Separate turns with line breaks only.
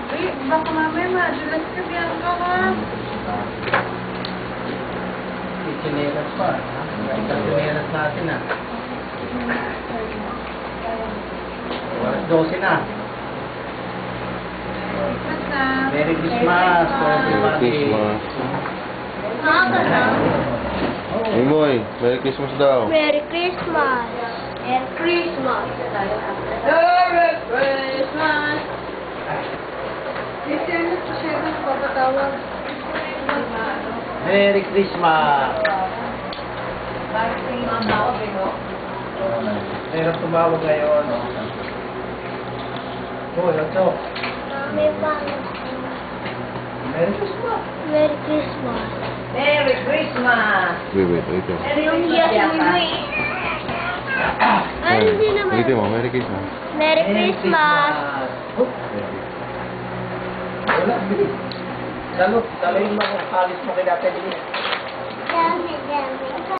Uy, baka mamaya madulas ka, Bianca, ha?
Chinelas pa. Isang chinelas natin, ah. Oras 12 na.
Christmas na.
Merry Christmas to everybody.
Christmas.
Nakaka na.
Hey boy, Merry Christmas daw.
Merry Christmas.
And Christmas. Merry Christmas. Kasi ano po siya ng pagkatawag?
Merry Christmas.
Bakit sa inyo ang tawag, eh,
Meron tumawag ngayon. Oh, ito.
May paano.
Merry Christmas.
Merry Christmas.
Merry Christmas.
Wait, ito.
Yung yes mo eh. Ay, hindi naman.
Ito mo, Merry Christmas.
Merry Christmas.
Oh, wala, bilis. Lalo yung mga kalis mo kay Dati Bilis.
Dami, dami.